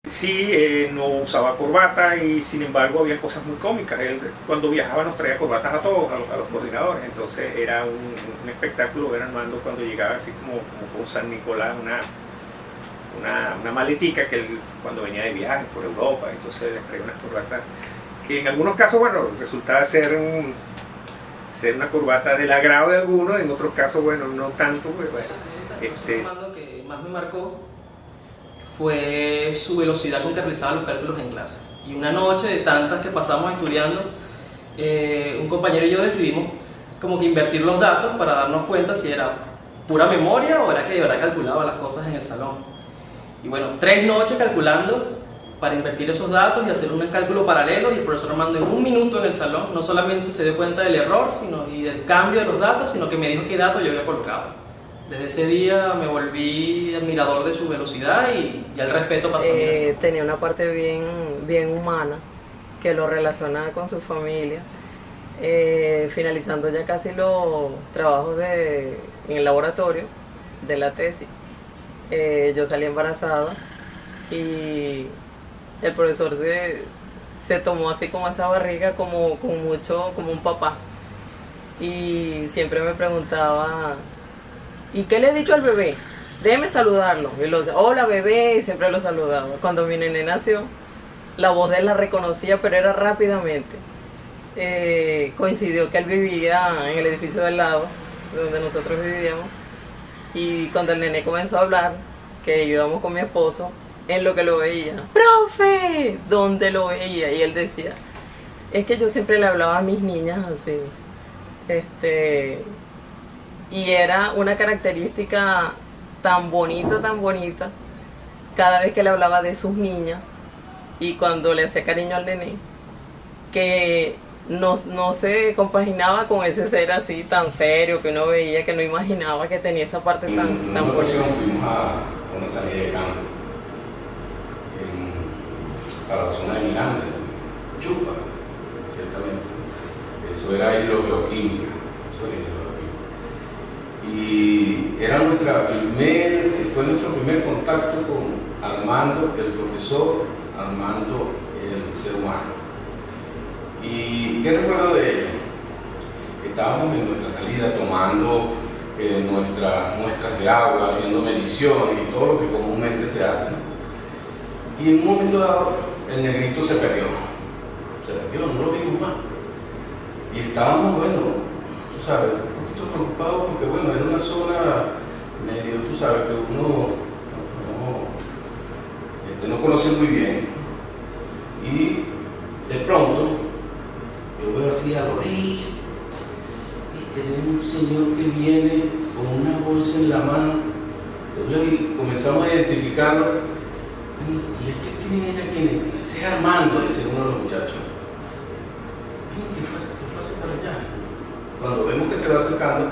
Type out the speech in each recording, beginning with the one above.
Sí, no usaba corbata y sin embargo había cosas muy cómicas. Él cuando viajaba nos traía corbatas a todos, a los coordinadores, entonces era un espectáculo ver a Armando cuando llegaba así como con San Nicolás, una maletica que él cuando venía de viaje por Europa, entonces les traía unas corbatas que en algunos casos, bueno, resultaba ser una corbata del agrado de algunos, en otros casos, bueno, no tanto, pues bueno. Lo que más me marcó fue su velocidad con que realizaba los cálculos en clase. Y una noche de tantas que pasamos estudiando, un compañero y yo decidimos como que invertir los datos para darnos cuenta si era pura memoria o era que de verdad calculaba las cosas en el salón. Y bueno, 3 noches calculando para invertir esos datos y hacer un cálculo paralelo, y el profesor Armando en 1 minuto en el salón no solamente se dio cuenta del error y del cambio de los datos, sino que me dijo qué datos yo había colocado. Desde ese día me volví admirador de su velocidad y ya el respeto para su admiración. Tenía una parte bien humana que lo relacionaba con su familia. Finalizando ya casi los trabajos en el laboratorio de la tesis, yo salí embarazada y el profesor se tomó así como esa barriga como un papá, y siempre me preguntaba: ¿y qué le he dicho al bebé? Déjeme saludarlo. Y lo decía: hola bebé, y siempre lo saludaba. Cuando mi nené nació, la voz de él la reconocía, pero era rápidamente. Coincidió que él vivía en el edificio del lado, donde nosotros vivíamos, y cuando el nené comenzó a hablar, que íbamos con mi esposo, en lo que lo veía: ¡profe! ¿Dónde lo veía? Y él decía: es que yo siempre le hablaba a mis niñas así. Y era una característica tan bonita, cada vez que le hablaba de sus niñas y cuando le hacía cariño al nené, que no se compaginaba con ese ser así tan serio que uno veía, que no imaginaba que tenía esa parte tan En una ocasión fuimos a una salida de campo para la zona de Miranda, Yupa, ciertamente. Eso era hidrogeoquímica. Y fue nuestro primer contacto con Armando, el profesor, Armando, el ser humano. ¿Y qué recuerdo de ello? Estábamos en nuestra salida tomando nuestras muestras de agua, haciendo mediciones y todo lo que comúnmente se hace, ¿no? Y en un momento dado, el negrito se perdió, no lo vimos más. Y estábamos, bueno, tú sabes, preocupado porque bueno, era una zona medio, tú sabes, que uno no conoce muy bien, y de pronto yo veo así a la orilla y tenemos un señor que viene con una bolsa en la mano, y comenzamos a identificarlo. ¿Y este que viene allá quién es? Ese es Armando, dice uno de los muchachos. ¿Qué fue hacer para allá? Cuando vemos que se va acercando,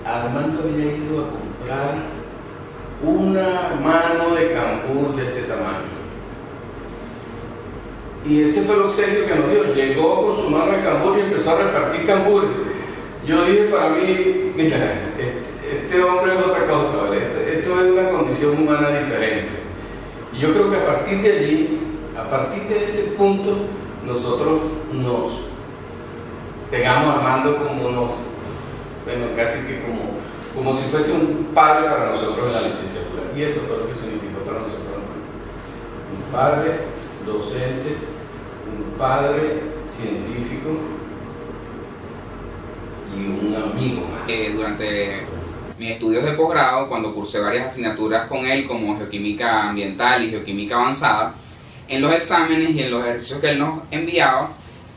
Armando había ido a comprar una mano de cambur de este tamaño. Y ese fue el obsequio que nos dio. Llegó con su mano de cambur y empezó a repartir cambur. Yo dije para mí: mira, este hombre es otra cosa, ¿vale? Esto es una condición humana diferente. Y yo creo que a partir de allí, a partir de ese punto, nosotros nos pegamos a Armando casi que como si fuese un padre para nosotros en la licenciatura. Y eso fue lo que significó para nosotros, Armando. Un padre docente, un padre científico y un amigo más. Durante mis estudios de posgrado, cuando cursé varias asignaturas con él, como geoquímica ambiental y geoquímica avanzada, en los exámenes y en los ejercicios que él nos enviaba,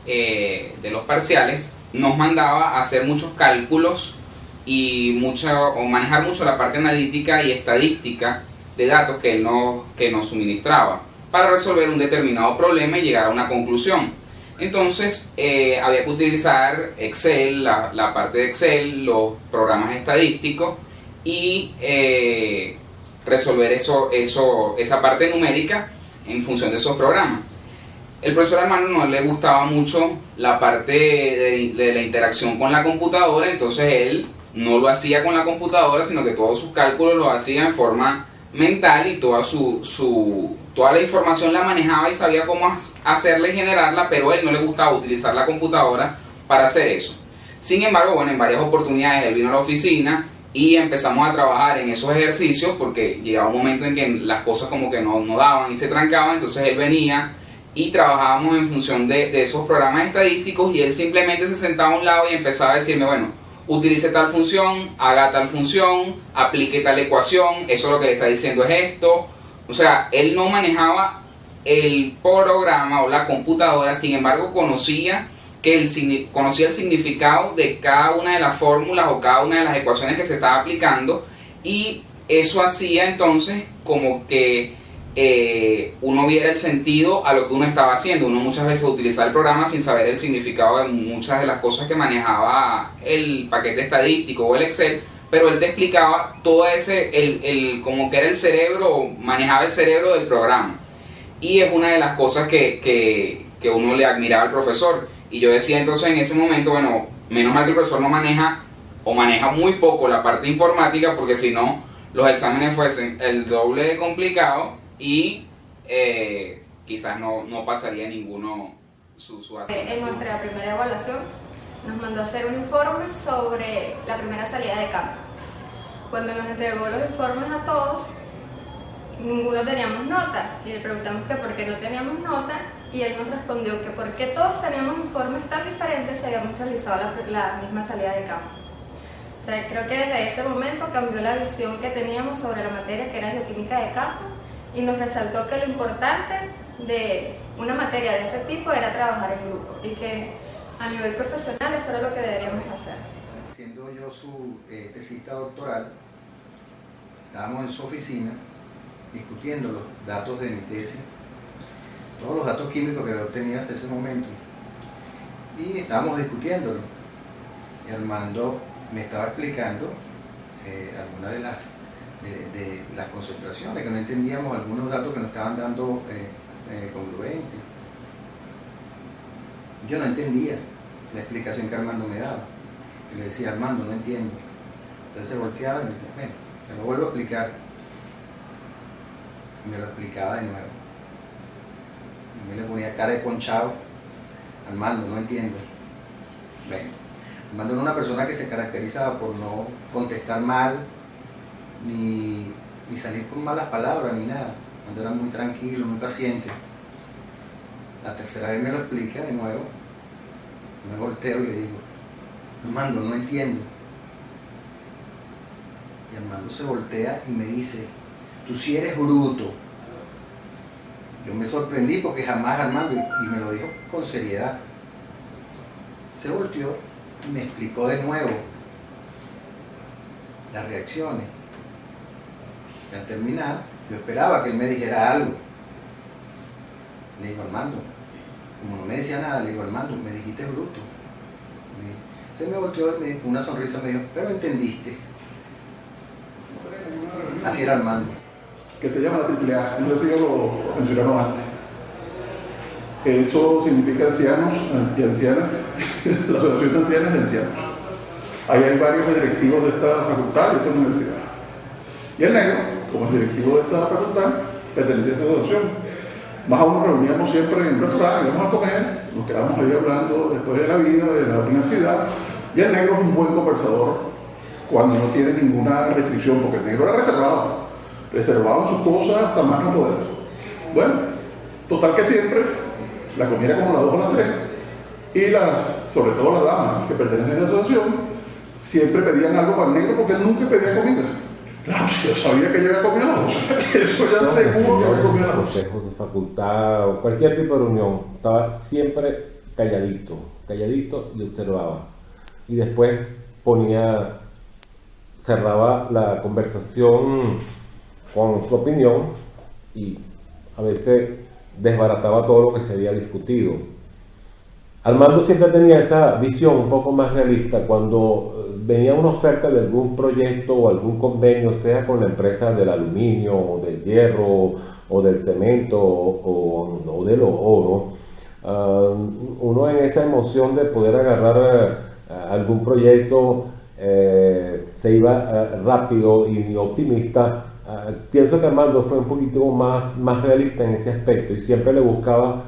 de los parciales, nos mandaba a hacer muchos cálculos y manejar mucho la parte analítica y estadística de datos que él nos suministraba para resolver un determinado problema y llegar a una conclusión. Entonces había que utilizar Excel, la parte de Excel, los programas estadísticos y resolver esa parte numérica en función de esos programas. El profesor Armando no le gustaba mucho la parte de la interacción con la computadora, entonces él no lo hacía con la computadora, sino que todos sus cálculos los hacía en forma mental y toda la información la manejaba y sabía cómo hacerla y generarla, pero a él no le gustaba utilizar la computadora para hacer eso. Sin embargo, bueno, en varias oportunidades él vino a la oficina y empezamos a trabajar en esos ejercicios porque llegaba un momento en que las cosas como que no daban y se trancaban, entonces él venía y trabajábamos en función de esos programas estadísticos y él simplemente se sentaba a un lado y empezaba a decirme, bueno, utilice tal función, haga tal función, aplique tal ecuación, eso lo que le está diciendo es esto. O sea, él no manejaba el programa o la computadora, sin embargo conocía el significado de cada una de las fórmulas o cada una de las ecuaciones que se estaba aplicando, y eso hacía entonces como que uno viera el sentido a lo que uno estaba haciendo. Uno muchas veces utilizaba el programa sin saber el significado de muchas de las cosas que manejaba el paquete estadístico o el Excel, pero él te explicaba todo ese, como que era el cerebro, manejaba el cerebro del programa, y es una de las cosas que uno le admiraba al profesor. Y yo decía entonces en ese momento, bueno, menos mal que el profesor no maneja o maneja muy poco la parte informática, porque si no los exámenes fuesen el doble de complicado y quizás no pasaría ninguno su asignatura. En nuestra primera evaluación nos mandó a hacer un informe sobre la primera salida de campo. Cuando nos entregó los informes a todos, ninguno teníamos nota, y le preguntamos que por qué no teníamos nota, y él nos respondió que porque todos teníamos informes tan diferentes si habíamos realizado la misma salida de campo. O sea, creo que desde ese momento cambió la visión que teníamos sobre la materia, que era geoquímica de campo, y nos resaltó que lo importante de una materia de ese tipo era trabajar en grupo, y que a nivel profesional eso era lo que deberíamos hacer. Siendo yo su tesista doctoral, estábamos en su oficina discutiendo los datos de mi tesis, todos los datos químicos que había obtenido hasta ese momento, y estábamos discutiéndolo. Y Armando me estaba explicando algunas de las concentraciones, que no entendíamos, algunos datos que nos estaban dando congruentes. Yo no entendía la explicación que Armando me daba. Y le decía, Armando, no entiendo. Entonces se volteaba y me decía, bueno, te lo vuelvo a explicar. Y me lo explicaba de nuevo. Y me le ponía cara de ponchado. Armando, no entiendo. Bueno, Armando era una persona que se caracterizaba por no contestar mal, ni salir con malas palabras, ni nada. Armando era muy tranquilo, muy paciente. La tercera vez me lo explica de nuevo. Me volteo y le digo, Armando, no entiendo. Y Armando se voltea y me dice, tú sí eres bruto. Yo me sorprendí porque jamás Armando, y me lo dijo con seriedad. Se volteó y me explicó de nuevo las reacciones. Y al terminar, yo esperaba que él me dijera algo. Le digo, Armando, como no me decía nada, le digo, Armando, me dijiste bruto. Se me volteó y con una sonrisa me dijo, pero entendiste. Así era Armando. Que se llama la AAA, no sé si lo mencionaron antes. Eso significa ancianos y ancianas, la Asociación de Ancianos y Ancianos. Ahí hay varios directivos de esta facultad y de esta universidad. Y el negro, como es directivo de esta facultad, pertenece a esta asociación. Más aún nos reuníamos siempre en un restaurante, íbamos a comer, nos quedamos ahí hablando después de la vida, de la universidad. Y el negro es un buen conversador cuando no tiene ninguna restricción, porque el negro era reservado en sus cosas hasta más no poder. Bueno, total que siempre la comida era como las 2 o las 3, y sobre todo las damas que pertenecen a esa asociación, siempre pedían algo para el negro porque él nunca pedía comida. Claro, yo sabía que ella había comido a las 12, eso ya seguro que había comido a las 12. Consejos de facultad o cualquier tipo de reunión, estaba siempre calladito y observaba. Y después cerraba la conversación con su opinión y a veces desbarataba todo lo que se había discutido. Armando siempre tenía esa visión un poco más realista cuando venía una oferta de algún proyecto o algún convenio, sea con la empresa del aluminio o del hierro o del cemento o del oro. Uno en esa emoción de poder agarrar algún proyecto se iba rápido y optimista. Pienso que Armando fue un poquito más realista en ese aspecto y siempre le buscaba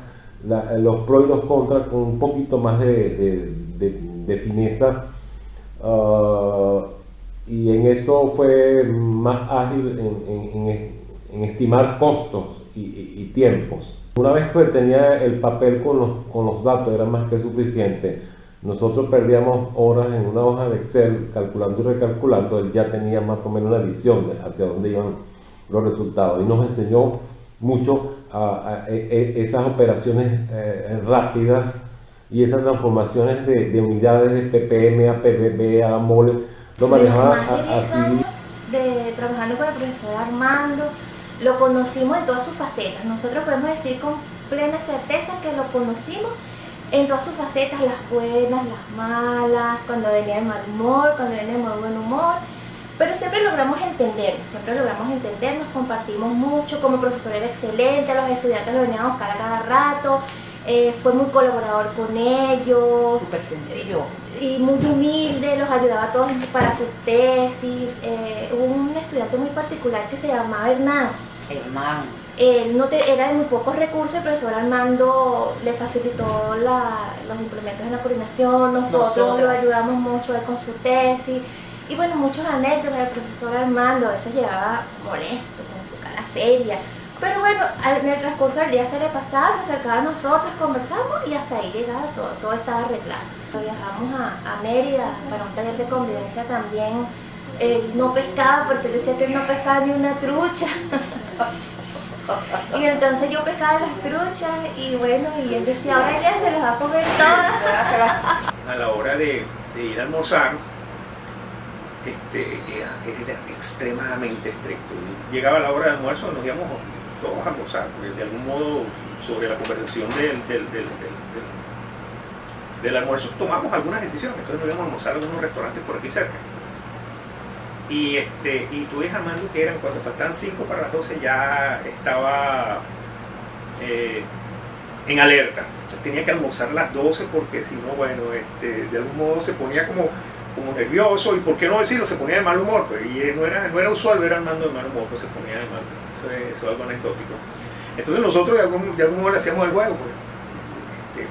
los pros y los contras con un poquito más de fineza, y en eso fue más ágil en estimar costos y tiempos. Una vez que tenía el papel con los datos, era más que suficiente. Nosotros perdíamos horas en una hoja de Excel calculando y recalculando. Él ya tenía más o menos una visión de hacia dónde iban los resultados y nos enseñó mucho a esas operaciones rápidas y esas transformaciones de unidades de ppm a pdb a mol. Lo manejaba así. De trabajando con el profesor Armando, lo conocimos en todas sus facetas. Nosotros podemos decir con plena certeza que lo conocimos en todas sus facetas, las buenas, las malas, cuando venía de mal humor, cuando venía de muy buen humor, pero siempre logramos entendernos, compartimos mucho. Como profesor era excelente, los estudiantes lo venían a buscar a cada rato, fue muy colaborador con ellos, súper sencillo y muy humilde, los ayudaba a todos para sus tesis. Hubo un estudiante muy particular que se llamaba Hernán. Él era de muy pocos recursos, el profesor Armando le facilitó los implementos en la coordinación, nosotros lo ayudamos mucho con su tesis, y bueno, muchos anécdotas del profesor Armando. A veces llegaba molesto, con su cara seria, pero bueno, en el transcurso del día se le pasaba, se acercaba a nosotros, conversamos y hasta ahí llegaba todo estaba arreglado. Viajamos a Mérida para un taller de convivencia también. Él no pescaba porque él decía que él no pescaba ni una trucha. Y entonces yo pescaba las truchas y bueno, y él decía, ahora ella se las va a comer todas. A la hora de ir a almorzar, era extremadamente estricto. Llegaba la hora de almuerzo, nos íbamos todos a almorzar, porque de algún modo sobre la conversación del almuerzo tomamos algunas decisiones. Entonces nos íbamos a almorzar a algunos restaurantes por aquí cerca. Y tú ves, Armando, que eran cuando faltaban 5 para las 12 ya estaba en alerta. Tenía que almorzar a las 12 porque si no, bueno, de algún modo se ponía como nervioso, y por qué no decirlo, se ponía de mal humor, pues, y no era usual ver a Armando de mal humor, pues se ponía de mal humor. Eso es algo anecdótico. Entonces nosotros de algún modo le hacíamos el juego, pues,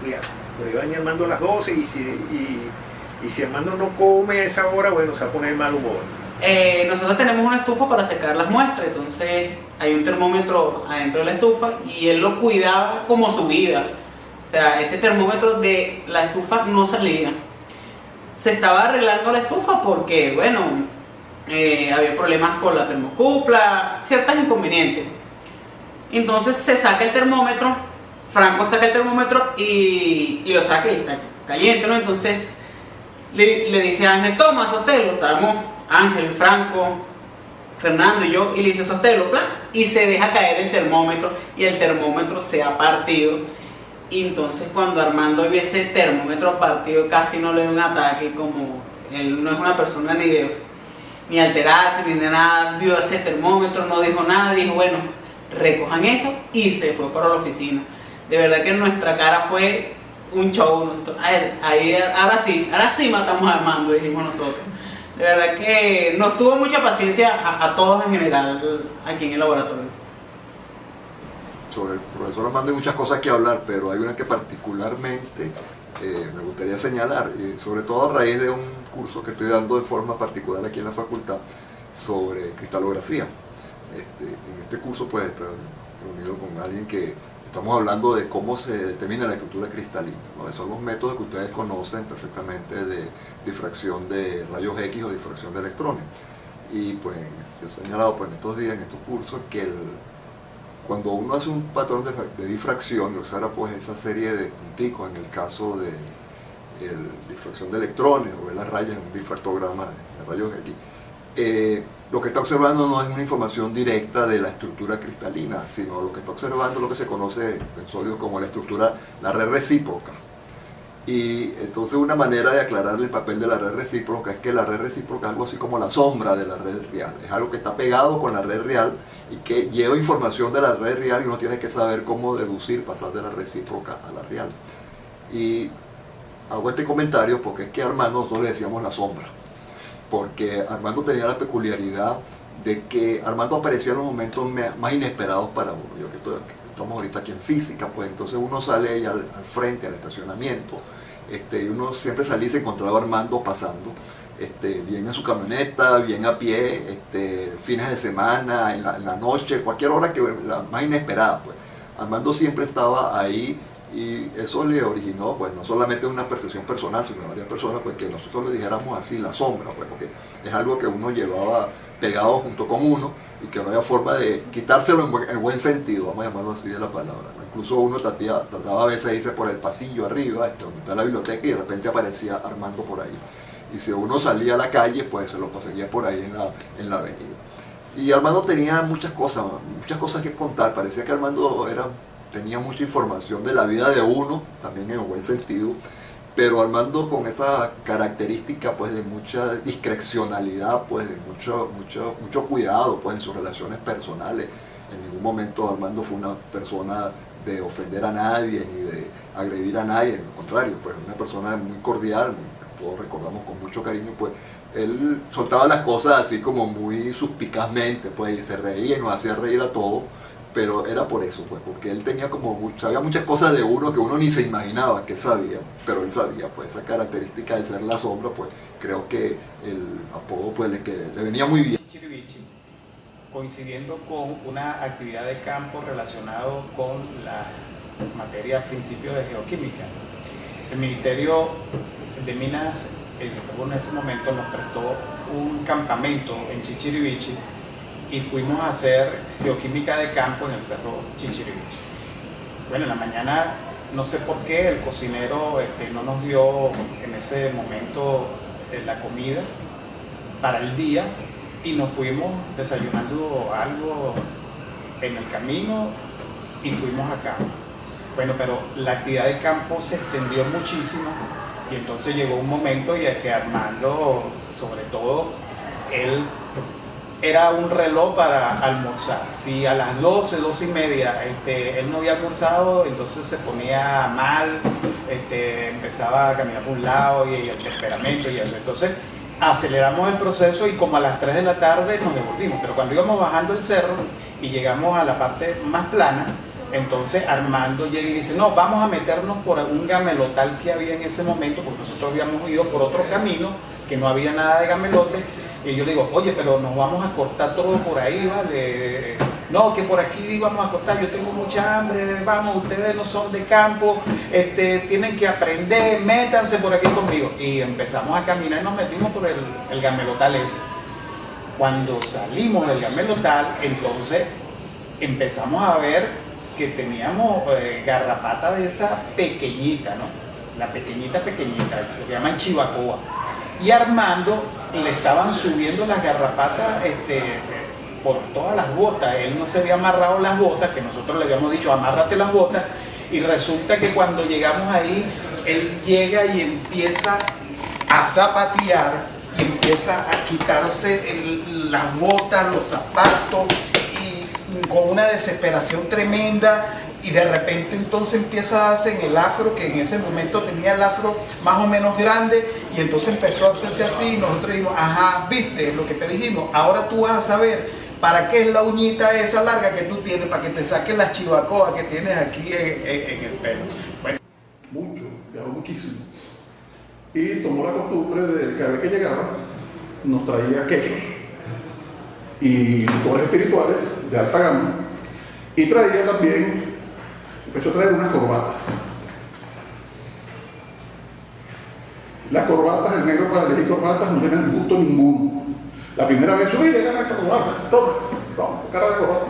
mira, pues iba a venir Armando a las 12 y si Armando no come a esa hora, bueno, se va a poner de mal humor. Nosotros tenemos una estufa para secar las muestras, entonces hay un termómetro adentro de la estufa y él lo cuidaba como su vida. O sea, ese termómetro de la estufa no salía. Se estaba arreglando la estufa porque, bueno, había problemas con la termocupla, ciertos inconvenientes. Entonces se saca el termómetro, Franco saca el termómetro y lo saca y está caliente, ¿no? Entonces le dice a Ángel, toma, sosténlo. Estábamos Ángel, Franco, Fernando y yo, y le dice, sosténlo, plan, y se deja caer el termómetro y el termómetro se ha partido. Y entonces cuando Armando vio ese termómetro partido, casi no le dio un ataque, como él no es una persona ni de alterarse ni de nada, vio ese termómetro, no dijo nada, dijo bueno, recojan eso, y se fue para la oficina. De verdad que nuestra cara fue un show. Nosotros, ahora sí matamos a Armando, dijimos nosotros. De verdad que nos tuvo mucha paciencia a todos en general aquí en el laboratorio. Sobre el profesor Armando hay muchas cosas que hablar, pero hay una que particularmente me gustaría señalar, sobre todo a raíz de un curso que estoy dando de forma particular aquí en la facultad sobre cristalografía. En este curso pues estoy reunido con alguien que estamos hablando de cómo se determina la estructura cristalina, ¿no? Son los métodos que ustedes conocen perfectamente de difracción de rayos X o difracción de electrones. Y pues yo he señalado pues, en estos días, en estos cursos, que cuando uno hace un patrón de difracción y observa pues esa serie de punticos, en el caso de difracción de electrones o de las rayas en un difractograma de rayos X, lo que está observando no es una información directa de la estructura cristalina, sino lo que está observando es lo que se conoce en sólidos como la estructura, la red recíproca. Y entonces una manera de aclarar el papel de la red recíproca es que la red recíproca es algo así como la sombra de la red real, es algo que está pegado con la red real y que lleva información de la red real y uno tiene que saber cómo deducir, pasar de la recíproca a la real. Y hago este comentario porque es que a Armando nosotros le decíamos la sombra, porque Armando tenía la peculiaridad de que Armando aparecía en los momentos más inesperados para uno. Yo que estamos ahorita aquí en física, pues entonces uno sale ahí al frente, al estacionamiento, y uno siempre salía y se encontraba a Armando pasando, bien en su camioneta, bien a pie, fines de semana, en la noche, cualquier hora que la más inesperada, pues. Armando siempre estaba ahí y eso le originó, pues, no solamente una percepción personal, sino a varias personas, pues, que nosotros le dijéramos así la sombra, pues, porque es algo que uno llevaba pegado junto con uno y que no había forma de quitárselo en buen sentido, vamos a llamarlo así de la palabra, ¿no? Incluso uno trataba a veces de irse por el pasillo arriba, donde está la biblioteca, y de repente aparecía Armando por ahí. Y si uno salía a la calle, pues se lo conseguía por ahí en la avenida. Y Armando tenía muchas cosas que contar. Parecía que Armando tenía mucha información de la vida de uno, también en un buen sentido, pero Armando con esa característica, pues, de mucha discrecionalidad, pues, de mucho cuidado, pues, en sus relaciones personales. En ningún momento Armando fue una persona de ofender a nadie ni de agredir a nadie, al contrario, pues, una persona muy cordial, todos recordamos con mucho cariño, pues. Él soltaba las cosas así como muy suspicazmente, pues, y se reía y nos hacía reír a todos, pero era por eso, pues, porque él tenía sabía muchas cosas de uno que uno ni se imaginaba que él sabía, pero él sabía, pues, esa característica de ser la sombra, pues, creo que el apodo, pues, le venía muy bien. Chichirivici, coincidiendo con una actividad de campo relacionado con la materia principios de geoquímica. El Ministerio de Minas en ese momento nos prestó un campamento en Chichirivici y fuimos a hacer geoquímica de campo en el cerro Chichirivici. Bueno, en la mañana, no sé por qué, el cocinero no nos dio en ese momento la comida para el día y nos fuimos desayunando algo en el camino y fuimos a campo. Bueno, pero la actividad de campo se extendió muchísimo. Y entonces llegó un momento y que Armando, sobre todo, él era un reloj para almorzar. Si a las 12, 12:30 él no había almorzado, entonces se ponía mal, empezaba a caminar por un lado y el temperamento y eso. Entonces aceleramos el proceso y como a las 3 de la tarde nos devolvimos. Pero cuando íbamos bajando el cerro y llegamos a la parte más plana, entonces Armando llega y dice, no, vamos a meternos por un gamelotal que había en ese momento, porque nosotros habíamos ido por otro camino, que no había nada de gamelote, y yo le digo, oye, pero nos vamos a cortar todo por ahí, ¿vale? No, que por aquí vamos a cortar, yo tengo mucha hambre, vamos, ustedes no son de campo, tienen que aprender, métanse por aquí conmigo. Y empezamos a caminar y nos metimos por el gamelotal ese. Cuando salimos del gamelotal, entonces empezamos a ver que teníamos garrapata de esa pequeñita, ¿no? La pequeñita, se le llaman chivacoa. Y a Armando le estaban subiendo las garrapatas por todas las botas. Él no se había amarrado las botas, que nosotros le habíamos dicho, amárrate las botas. Y resulta que cuando llegamos ahí, él llega y empieza a zapatear y empieza a quitarse las botas, los zapatos, con una desesperación tremenda, y de repente entonces empieza a darse en el afro, que en ese momento tenía el afro más o menos grande, y entonces empezó a hacerse así, y nosotros dijimos, ajá, viste lo que te dijimos, ahora tú vas a saber para qué es la uñita esa larga que tú tienes, para que te saques las chivacoas que tienes aquí en el pelo. Bueno. Mucho, viajó muchísimo, y tomó la costumbre de que cada vez que llegaba nos traía quechos y licores espirituales de alta gama, y traía también, empezó a traer unas corbatas. Las corbatas, el negro para elegir corbatas no tienen gusto ninguno. La primera vez, uy, agarra esta corbata, toma, cara de corbata.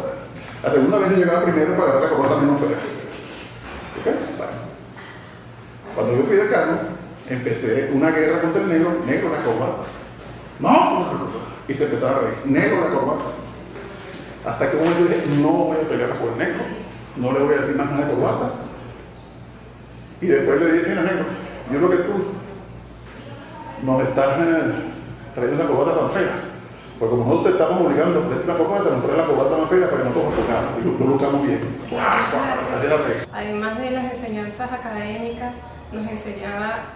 La segunda vez yo llegaba primero para agarrar la corbata menos fea. ¿Ok? Bueno. Cuando yo fui de cargo, empecé una guerra contra el negro la corbata. ¡No! Y se empezaba a reír, negro la corbata. Hasta que un momento dije, no voy a pelear por el negro, no le voy a decir más nada de corbata. Y después le dije, mira negro, yo creo que tú nos estás trayendo una corbata tan fea. Porque como nosotros te estamos obligando a ponerte una corbata, nos traes la corbata más fea para que nosotros pongamos. Y lo buscamos bien. Además de las enseñanzas académicas, nos enseñaba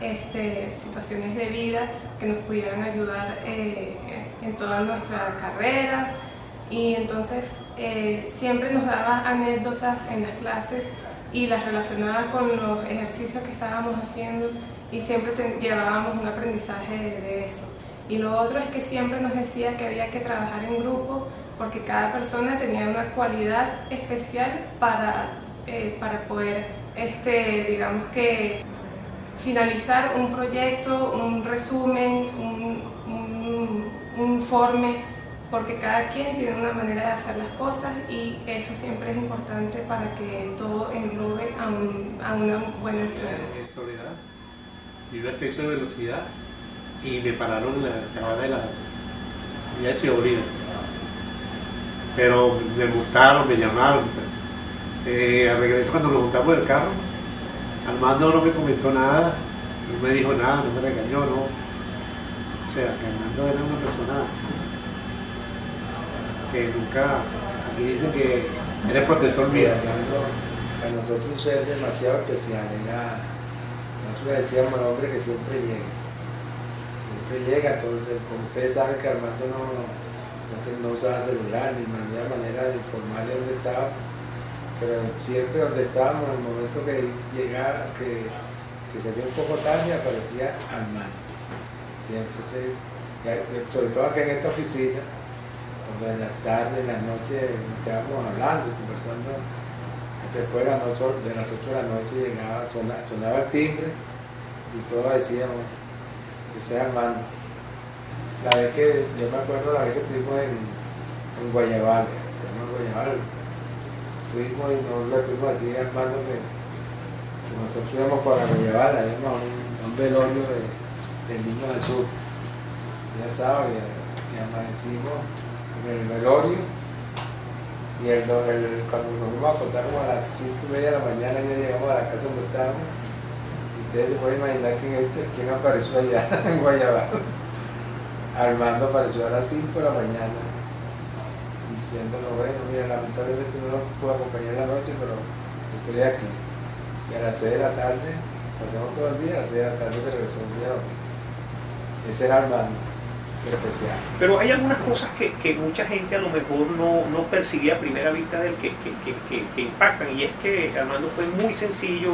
situaciones de vida que nos pudieran ayudar en todas nuestras carreras, y entonces siempre nos daba anécdotas en las clases y las relacionaba con los ejercicios que estábamos haciendo y siempre llevábamos un aprendizaje de eso. Y lo otro es que siempre nos decía que había que trabajar en grupo porque cada persona tenía una cualidad especial para poder, digamos que, finalizar un proyecto, un resumen, un informe, porque cada quien tiene una manera de hacer las cosas y eso siempre es importante para que todo englobe a una buena enseñanza. En soledad, iba a exceso de velocidad y me pararon en la acabada de la vía de Ciudad Bolívar. Pero me multaron, me llamaron. Al regreso, cuando nos montamos del carro, Armando no me comentó nada, no me dijo nada, no me regañó, no. O sea, que Armando era una persona que nunca, aquí dicen que eres protector mío. Para nosotros un ser demasiado especial, nosotros le decíamos al hombre que siempre llega, entonces como ustedes saben que Armando no usaba celular ni había manera de informarle dónde estaba, pero siempre donde estábamos, en el momento que llegaba, que se hacía un poco tarde, aparecía Armando, siempre, sobre todo aquí en esta oficina, cuando en la tarde, en la noche nos quedábamos hablando y conversando, hasta después de las 8 de la noche llegaba, sonaba el timbre y todos decíamos, ese es Armando. Yo me acuerdo la vez que estuvimos en Guayabal, fuimos y no le pudimos decir a Armando que nosotros íbamos para Guayabal, íbamos a un velorio del Niño Jesús, ya sabes, y amanecimos en el velorio y cuando nos fuimos a contar como a las 5:30 de la mañana ya llegamos a la casa donde estábamos y ustedes se pueden imaginar quién apareció allá en Guayabal. Armando apareció a las 5 de la mañana diciéndonos, bueno, mira, lamentablemente no nos puedo acompañar en la noche, pero estoy aquí. Y a las 6 de la tarde, pasamos todo el día, a las 6 de la tarde se regresó un día a dormir. Ese era Armando, especial. Pero hay algunas cosas que mucha gente a lo mejor no percibía a primera vista del que impactan, y es que Armando fue muy sencillo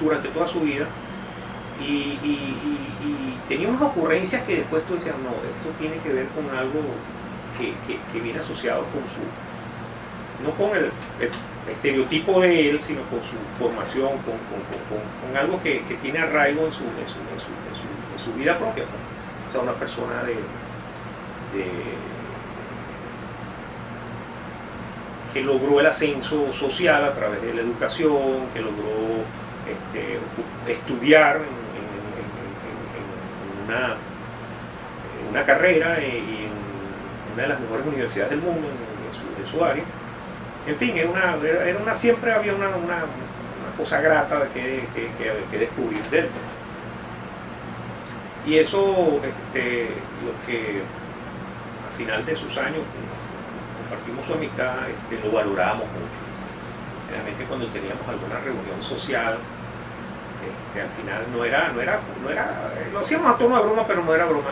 durante toda su vida y tenía unas ocurrencias que después tú decías, no, esto tiene que ver con algo que viene asociado con no con el estereotipo de él, sino con su formación, con algo que tiene arraigo en su vida propia. O sea, una persona que logró el ascenso social a través de la educación, que logró estudiar en una carrera y en una de las mejores universidades del mundo en su área. En fin, siempre había una cosa grata que descubrir de él. Y eso, lo que al final de sus años compartimos su amistad, lo valoramos mucho. Realmente cuando teníamos alguna reunión social, al final no era, lo hacíamos a tono de broma, pero no era broma.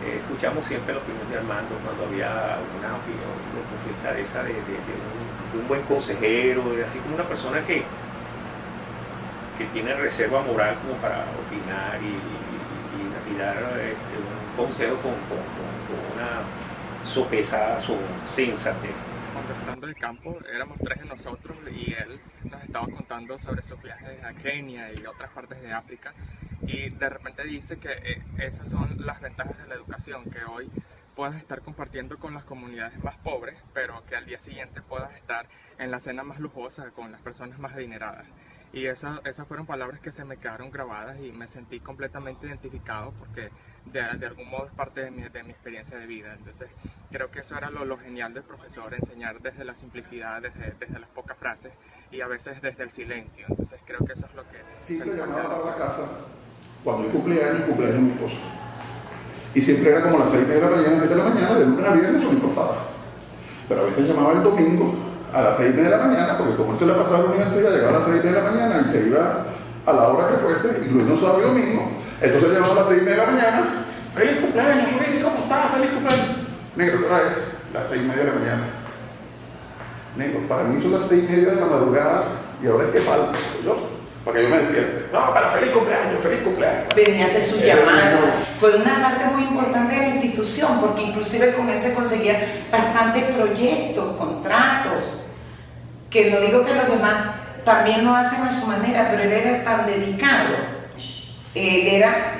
Escuchamos siempre la opinión de Armando cuando había una opinión de esa de un buen consejero, así como una persona que tiene reserva moral como para opinar y dar un consejo con una sopesada sensatez. Cuando estando en el campo éramos 3 de nosotros y él nos estaba contando sobre sus viajes a Kenia y otras partes de África, y de repente dice que esas son las ventajas de la educación, que hoy puedas estar compartiendo con las comunidades más pobres, pero que al día siguiente puedas estar en la cena más lujosa con las personas más adineradas. Y esas fueron palabras que se me quedaron grabadas y me sentí completamente identificado porque de algún modo es parte de mi experiencia de vida. Entonces creo que eso era lo genial del profesor, enseñar desde la simplicidad, desde las pocas frases y a veces desde el silencio. Entonces creo que eso es lo que... Siempre llamaba para la casa cuando yo cumpleaños de mi esposo. Y siempre era como las 6:30 de la mañana, 7 de la mañana, de lunes a viernes, eso no importaba. Pero a veces llamaba el domingo a las 6:30 de la mañana, porque como él se le pasaba a la universidad, llegaba a las 6:30 de la mañana y se iba a la hora que fuese, incluyendo sábado y domingo. Entonces llamaba a las 6:30 de la mañana, ¡feliz cumpleaños, Luis! ¿Cómo estás? ¡Feliz cumpleaños! Negro, ¿qué hora es? Las 6:30 de la mañana. Negro, para mí son las 6:30 de la madrugada Y ahora es que falta, para que yo me despierte. No, para feliz cumpleaños, feliz cumpleaños. Venía a hacer su llamado. Fue una parte muy importante de la institución, porque inclusive con él se conseguían bastantes proyectos, contratos, que no digo que los demás también lo hacen a su manera, pero él era tan dedicado. Él era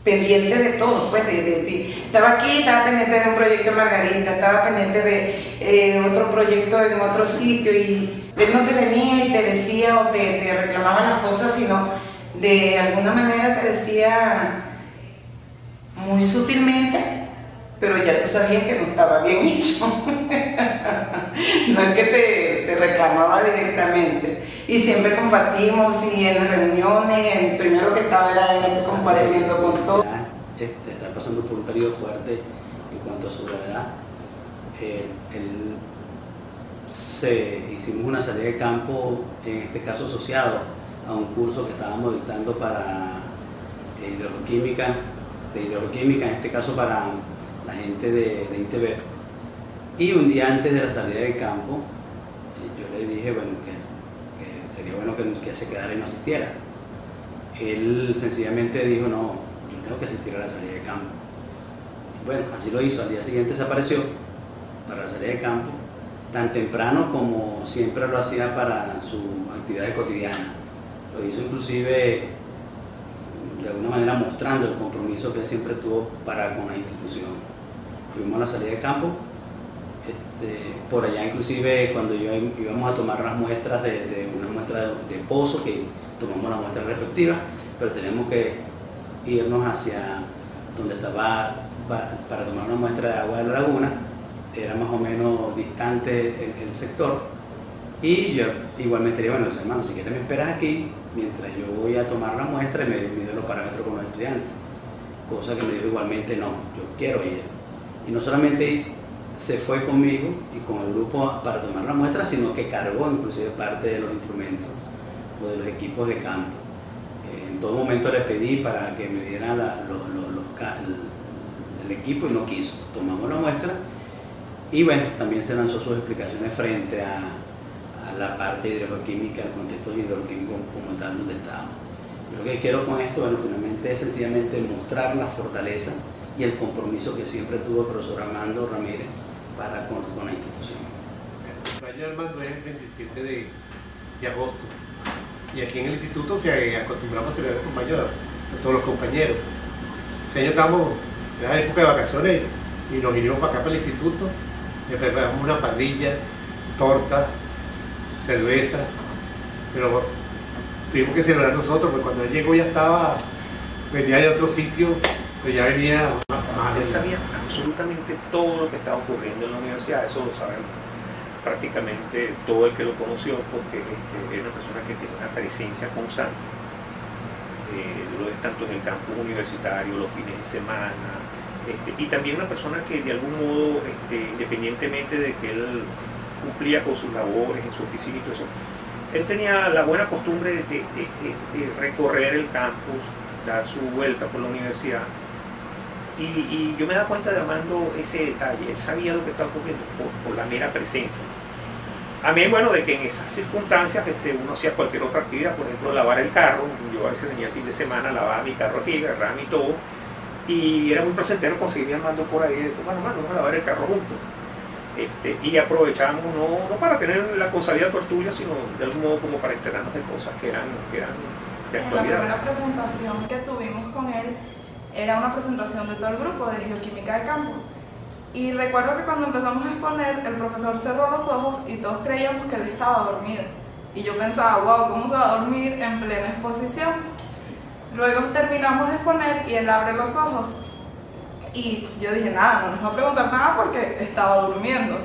pendiente de todo, pues estaba aquí, estaba pendiente de un proyecto de Margarita, estaba pendiente de otro proyecto en otro sitio, y él no te venía y te decía o te reclamaba las cosas, sino de alguna manera te decía muy sutilmente, pero ya tú sabías que no estaba bien hecho. No es que te reclamaba directamente. Y siempre compartimos, y en las reuniones, el primero que estaba era él compartiendo con todo. Está pasando por un periodo fuerte en cuanto a su gravedad. Hicimos una salida de campo, en este caso asociado a un curso que estábamos dictando para hidroquímica, en este caso para la gente de INTEBER. Y un día antes de la salida de campo, yo le dije, bueno, que sería bueno que se quedara y no asistiera. Él sencillamente dijo, no, yo tengo que asistir a la salida de campo. Bueno, así lo hizo. Al día siguiente se apareció para la salida de campo, tan temprano como siempre lo hacía para sus actividades cotidianas. Lo hizo inclusive de alguna manera mostrando el compromiso que él siempre tuvo con la institución. Fuimos a la salida de campo. Por allá inclusive cuando íbamos a tomar las muestras de una muestra de pozo, que tomamos la muestra respectiva, pero tenemos que irnos hacia donde estaba para tomar una muestra de agua de la laguna. Era más o menos distante el sector, y yo igualmente le dije, bueno, hermano, si quieres me esperas aquí mientras yo voy a tomar la muestra y me mido los parámetros con los estudiantes, cosa que me dijo igualmente, no, yo quiero ir. Y no solamente se fue conmigo y con el grupo para tomar la muestra, sino que cargó inclusive parte de los instrumentos o de los equipos de campo. En todo momento le pedí para que me diera el equipo y no quiso. Tomamos la muestra y bueno, también se lanzó sus explicaciones frente a la parte hidroquímica, el contexto hidroquímico como tal donde estábamos. Yo lo que quiero con esto, bueno, finalmente es sencillamente mostrar la fortaleza y el compromiso que siempre tuvo el profesor Armando Ramírez con la institución. El cumpleaños de Armando es el 27 de agosto, y aquí en el instituto se acostumbramos a celebrar el cumpleaños de todos los compañeros. Ese año estamos en la época de vacaciones y nos vinimos para acá, para el instituto, y preparamos una parrilla, tortas, cerveza, pero tuvimos que celebrar nosotros, porque cuando él llegó ya venía de otro sitio, pero ya venía más. Él sabía absolutamente todo lo que estaba ocurriendo en la universidad, eso lo sabemos prácticamente todo el que lo conoció, porque es una persona que tiene una presencia constante. Lo es tanto en el campus universitario, los fines de semana, y también una persona que de algún modo, independientemente de que él cumplía con sus labores en su oficina y todo eso, él tenía la buena costumbre de recorrer el campus, dar su vuelta por la universidad, y yo me daba cuenta de Armando ese detalle. Él sabía lo que estaba ocurriendo por la mera presencia. A mí, bueno, de que en esas circunstancias uno hacía cualquier otra actividad, por ejemplo lavar el carro. Yo a veces venía el fin de semana, lavaba mi carro aquí, agarraba mi todo, y era muy placentero conseguirme a Armando por ahí y decir, bueno, vamos a lavar el carro juntos. Y aprovechábamos no para tener la consalida tortuga, sino de algún modo como para enterarnos de cosas que eran de actualidad. En la primera presentación que tuvimos con él era una presentación de todo el grupo de geoquímica de campo. Y recuerdo que cuando empezamos a exponer, el profesor cerró los ojos y todos creíamos que él estaba dormido. Y yo pensaba, wow, ¿cómo se va a dormir en plena exposición? Luego terminamos de exponer y él abre los ojos. Y yo dije, nada, no nos va a preguntar nada porque estaba durmiendo.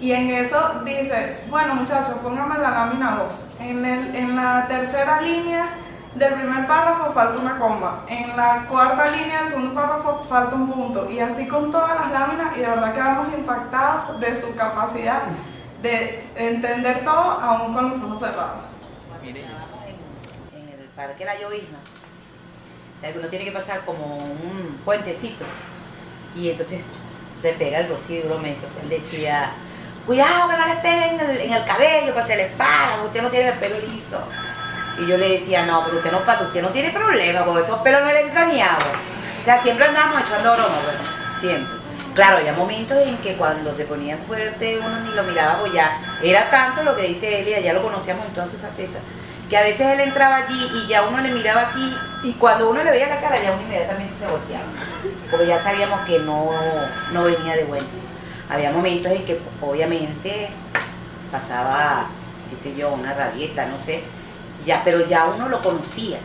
Y en eso dice, bueno muchachos, pónganme la lámina 2. En la tercera línea del primer párrafo falta una coma. En la cuarta línea del segundo párrafo falta un punto. Y así con todas las láminas, y de verdad quedamos impactados de su capacidad de entender todo aún con los ojos cerrados. En el Parque La Llovizna, uno tiene que pasar como un puentecito y entonces te pega el rocío y broma. Entonces él decía, cuidado que no les peguen en el cabello, pues se les para, usted no tiene el pelo liso. Y yo le decía, no, pero usted no tiene problema, con esos pelos no le entra ni agua. O sea, siempre andábamos echando broma, ¿verdad? Siempre. Claro, había momentos en que cuando se ponía fuerte uno ni lo miraba, pues ya era tanto lo que dice Elia, ya lo conocíamos en todas sus facetas, que a veces él entraba allí y ya uno le miraba así, y cuando uno le veía la cara ya uno inmediatamente se volteaba, porque ya sabíamos que no venía de bueno. Había momentos en que obviamente pasaba, qué sé yo, una rabieta, no sé, ya, pero ya uno lo conocía,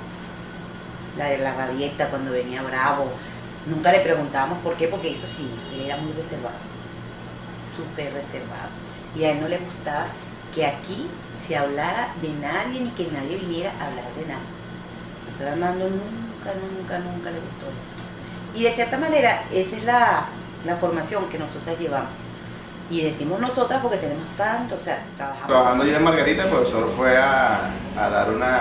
la rabieta cuando venía bravo. Nunca le preguntábamos por qué, porque eso sí, él era muy reservado, súper reservado, y a él no le gustaba que aquí se hablara de nadie ni que nadie viniera a hablar de nada. A Armando nunca le gustó eso. Y de cierta manera esa es la formación que nosotras llevamos. Y decimos nosotras porque tenemos tanto, o sea, Trabajando yo en Margarita, el profesor fue a dar una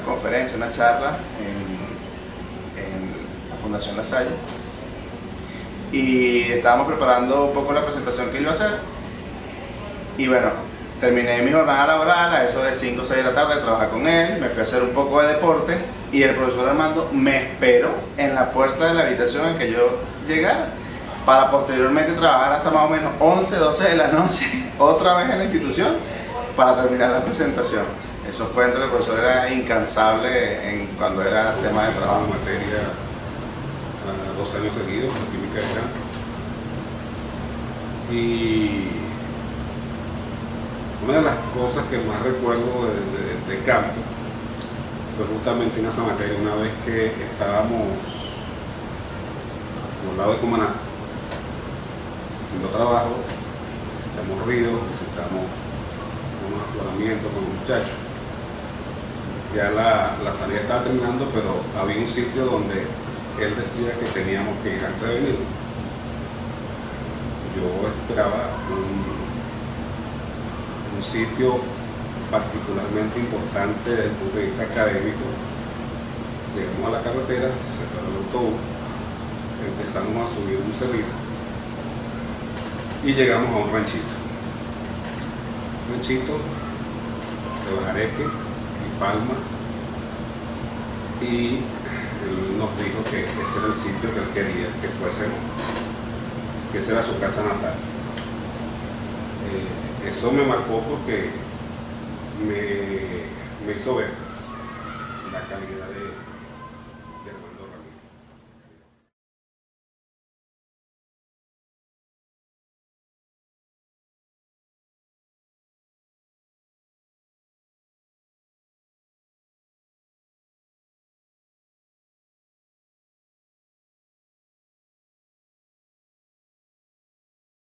conferencia, una charla en la Fundación La Salle. Y estábamos preparando un poco la presentación que él iba a hacer. Y bueno, terminé mi jornada laboral a eso de 5 o 6 de la tarde, trabajar con él, me fui a hacer un poco de deporte y el profesor Armando me esperó en la puerta de la habitación en que yo llegara para posteriormente trabajar hasta más o menos 11, 12 de la noche otra vez en la institución para terminar la presentación. Esos cuentos que el profesor era incansable cuando era tema de trabajo. Materia 2 años seguidos, la química de campo. Y una de las cosas que más recuerdo de campo fue justamente en esa materia, una vez que estábamos al lado de Cumaná haciendo trabajo, necesitamos ríos, necesitamos unos afloramientos con los muchachos. Ya la salida estaba terminando, pero había un sitio donde él decía que teníamos que ir antes de venir. Yo esperaba un sitio particularmente importante desde el punto de vista académico. Llegamos a la carretera, se paró el autobús, empezamos a subir un cerrito y llegamos a un ranchito de Bajareque y Palma, y él nos dijo que ese era el sitio que él quería que fuésemos, que esa era su casa natal. Eso me marcó porque me hizo ver la calidad de